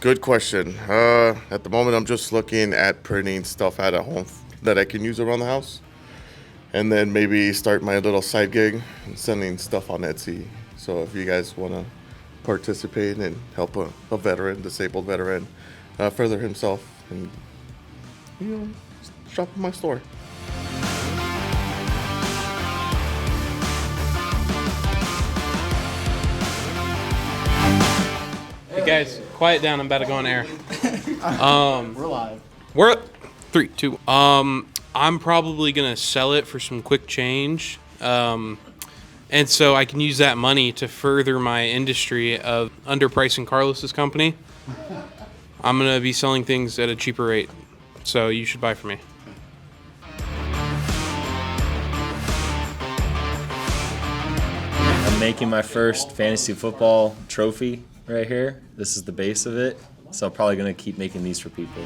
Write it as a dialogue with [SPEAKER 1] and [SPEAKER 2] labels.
[SPEAKER 1] Good question. At the moment, I'm just looking at printing stuff out at home that I can use around the house, and then maybe start my little side gig and sending stuff on Etsy. So if you guys want to participate and help a veteran, disabled veteran, further himself, and shop in my store.
[SPEAKER 2] Hey guys, quiet down. I'm about to go on air.
[SPEAKER 3] We're live.
[SPEAKER 2] We're 3, 2. I'm probably gonna sell it for some quick change, and so I can use that money to further my industry of underpricing Carlos's company. I'm gonna be selling things at a cheaper rate, so you should buy from me.
[SPEAKER 4] I'm making my first fantasy football trophy right here. This is the base of it, so I'm probably gonna keep making these for people.